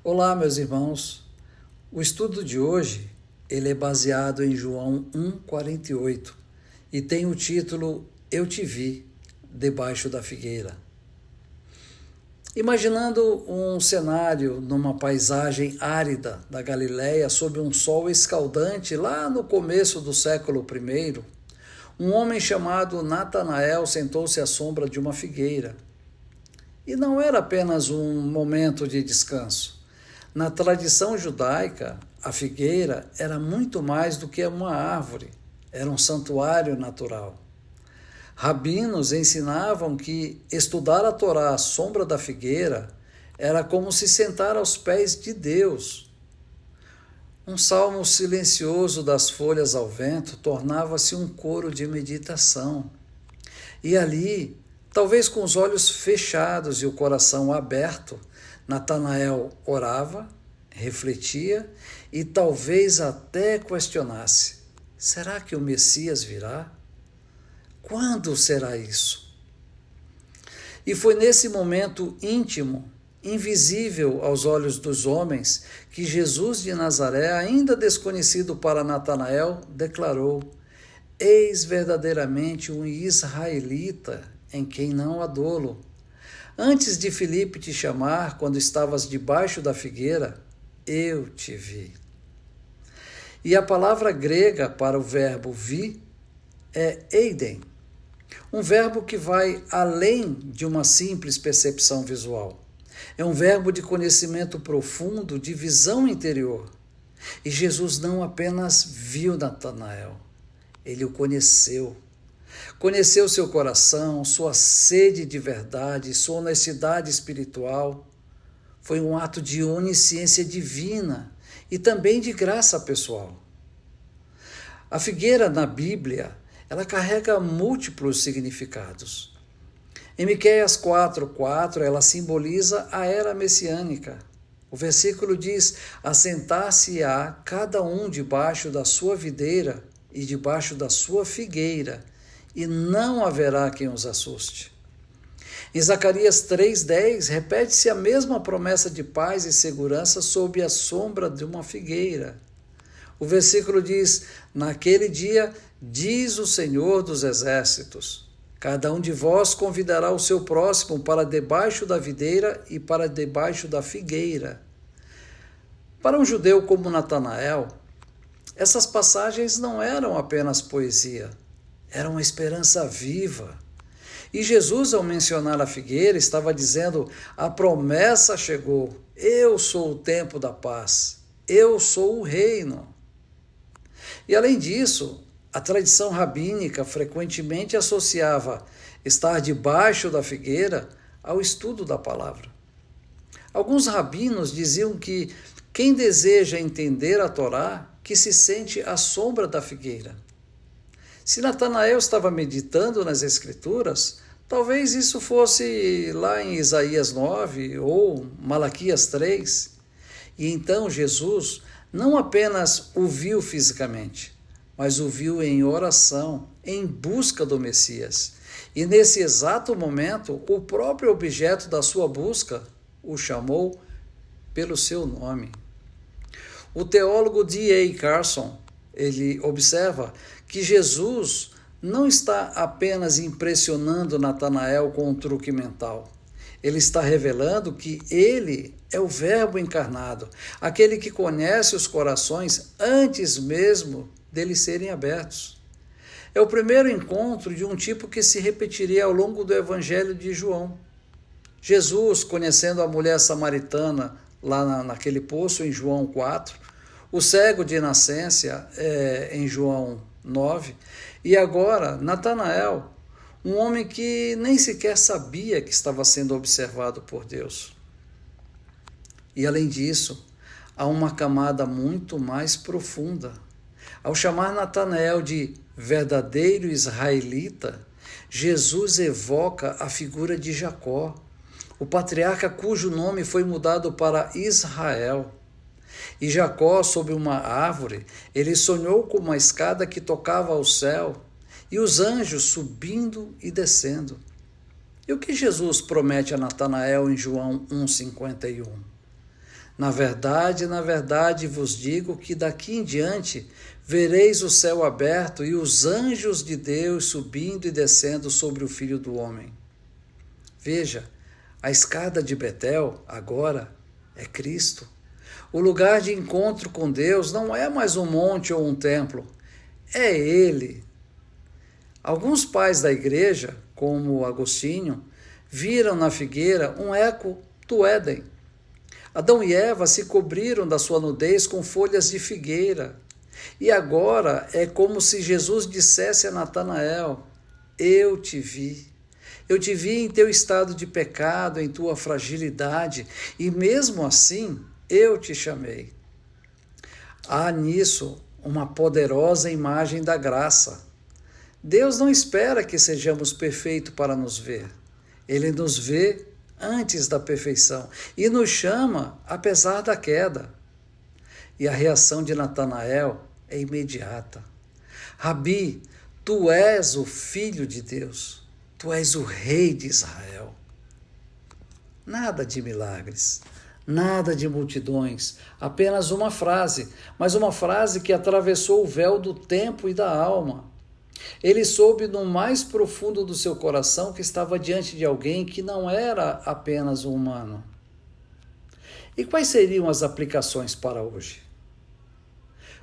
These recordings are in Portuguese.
Olá, meus irmãos. O estudo de hoje, ele é baseado em João 1:48 e tem o título Eu te vi debaixo da figueira. Imaginando um cenário numa paisagem árida da Galileia sob um sol escaldante lá no começo do século I, um homem chamado Natanael sentou-se à sombra de uma figueira. E não era apenas um momento de descanso. Na tradição judaica, a figueira era muito mais do que uma árvore, era um santuário natural. Rabinos ensinavam que estudar a Torá à sombra da figueira era como se sentar aos pés de Deus. Um salmo silencioso das folhas ao vento tornava-se um coro de meditação. E ali, talvez com os olhos fechados e o coração aberto, Natanael orava, refletia e talvez até questionasse: será que o Messias virá? Quando será isso? E foi nesse momento íntimo, invisível aos olhos dos homens, que Jesus de Nazaré, ainda desconhecido para Natanael, declarou: eis verdadeiramente um israelita em quem não há dolo. Antes de Filipe te chamar, quando estavas debaixo da figueira, eu te vi. E a palavra grega para o verbo vi é eiden, um verbo que vai além de uma simples percepção visual. É um verbo de conhecimento profundo, de visão interior. E Jesus não apenas viu Natanael, ele o conheceu. Conheceu seu coração, sua sede de verdade, sua honestidade espiritual. Foi um ato de onisciência divina e também de graça pessoal. A figueira na Bíblia, ela carrega múltiplos significados. Em Miqueias 4:4, ela simboliza a era messiânica. O versículo diz: assentar-se-á cada um debaixo da sua videira e debaixo da sua figueira, e não haverá quem os assuste. Em Zacarias 3:10, repete-se a mesma promessa de paz e segurança sob a sombra de uma figueira. O versículo diz: naquele dia, diz o Senhor dos Exércitos, cada um de vós convidará o seu próximo para debaixo da videira e para debaixo da figueira. Para um judeu como Natanael, essas passagens não eram apenas poesia, era uma esperança viva. E Jesus, ao mencionar a figueira, estava dizendo: a promessa chegou, eu sou o tempo da paz, eu sou o reino. E além disso, a tradição rabínica frequentemente associava estar debaixo da figueira ao estudo da palavra. Alguns rabinos diziam que quem deseja entender a Torá, que se sente à sombra da figueira. Se Natanael estava meditando nas Escrituras, talvez isso fosse lá em Isaías 9 ou Malaquias 3. E então Jesus não apenas o viu fisicamente, mas o viu em oração, em busca do Messias. E nesse exato momento, o próprio objeto da sua busca o chamou pelo seu nome. O teólogo D.A. Carson, ele observa que Jesus não está apenas impressionando Natanael com um truque mental. Ele está revelando que ele é o Verbo encarnado, aquele que conhece os corações antes mesmo deles serem abertos. É o primeiro encontro de um tipo que se repetiria ao longo do Evangelho de João. Jesus, conhecendo a mulher samaritana lá naquele poço em João 4, o cego de nascença em João 9, e agora Natanael, um homem que nem sequer sabia que estava sendo observado por Deus. E além disso, há uma camada muito mais profunda. Ao chamar Natanael de verdadeiro israelita, Jesus evoca a figura de Jacó, o patriarca cujo nome foi mudado para Israel. E Jacó, sob uma árvore, ele sonhou com uma escada que tocava ao céu, e os anjos subindo e descendo. E o que Jesus promete a Natanael em João 1,51? na verdade vos digo que daqui em diante vereis o céu aberto e os anjos de Deus subindo e descendo sobre o Filho do Homem. Veja, a escada de Betel agora é Cristo. O lugar de encontro com Deus não é mais um monte ou um templo, é Ele. Alguns pais da igreja, como Agostinho, viram na figueira um eco do Éden. Adão e Eva se cobriram da sua nudez com folhas de figueira. E agora é como se Jesus dissesse a Natanael: eu te vi. Eu te vi em teu estado de pecado, em tua fragilidade, e mesmo assim eu te chamei. Há nisso uma poderosa imagem da graça. Deus não espera que sejamos perfeitos para nos ver. Ele nos vê antes da perfeição e nos chama apesar da queda. E a reação de Natanael é imediata. Rabi, tu és o Filho de Deus, tu és o Rei de Israel. Nada de milagres, nada de multidões, apenas uma frase, mas uma frase que atravessou o véu do tempo e da alma. Ele soube no mais profundo do seu coração que estava diante de alguém que não era apenas um humano. E quais seriam as aplicações para hoje?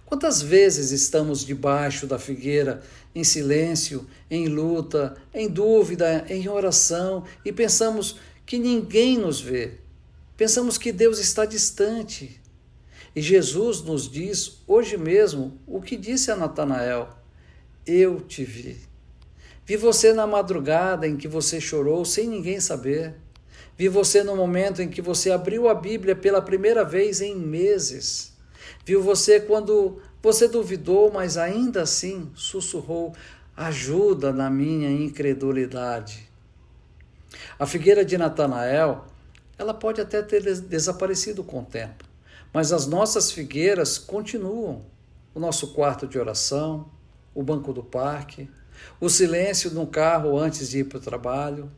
Quantas vezes estamos debaixo da figueira, em silêncio, em luta, em dúvida, em oração, e pensamos que ninguém nos vê? Pensamos que Deus está distante. E Jesus nos diz hoje mesmo o que disse a Natanael: eu te vi. Vi você na madrugada em que você chorou sem ninguém saber. Vi você no momento em que você abriu a Bíblia pela primeira vez em meses. Vi você quando você duvidou, mas ainda assim sussurrou: ajuda na minha incredulidade. A figueira de Natanael, ela pode até ter desaparecido com o tempo, mas as nossas figueiras continuam. O nosso quarto de oração, o banco do parque, o silêncio no carro antes de ir para o trabalho.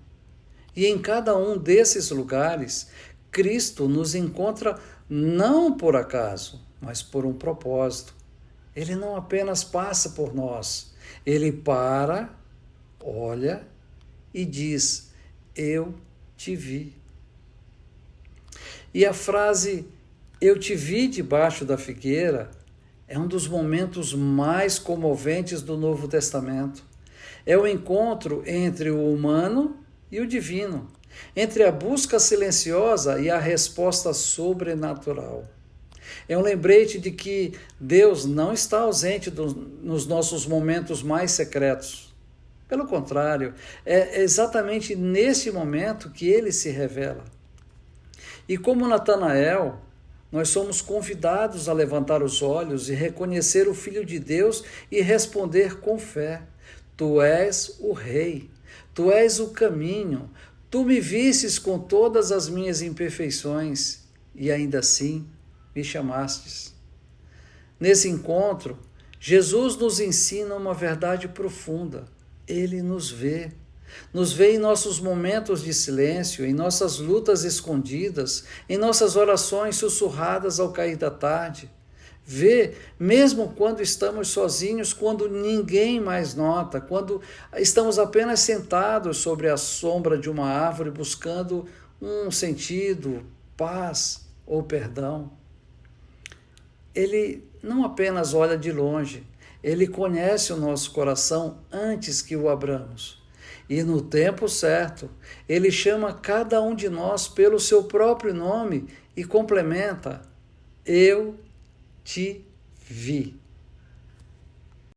E em cada um desses lugares, Cristo nos encontra não por acaso, mas por um propósito. Ele não apenas passa por nós, ele para, olha e diz: eu te vi. E a frase eu te vi debaixo da figueira é um dos momentos mais comoventes do Novo Testamento. É o encontro entre o humano e o divino, entre a busca silenciosa e a resposta sobrenatural. É um lembrete de que Deus não está ausente nos nossos momentos mais secretos. Pelo contrário, é exatamente nesse momento que ele se revela. E como Natanael, nós somos convidados a levantar os olhos e reconhecer o Filho de Deus e responder com fé: tu és o Rei, tu és o caminho, tu me vistes com todas as minhas imperfeições e ainda assim me chamastes. Nesse encontro, Jesus nos ensina uma verdade profunda. Ele nos vê em nossos momentos de silêncio, em nossas lutas escondidas, em nossas orações sussurradas ao cair da tarde. Vê, mesmo quando estamos sozinhos, quando ninguém mais nota, quando estamos apenas sentados sobre a sombra de uma árvore buscando um sentido, paz ou perdão. Ele não apenas olha de longe, ele conhece o nosso coração antes que o abramos. E no tempo certo, ele chama cada um de nós pelo seu próprio nome e complementa: eu te vi.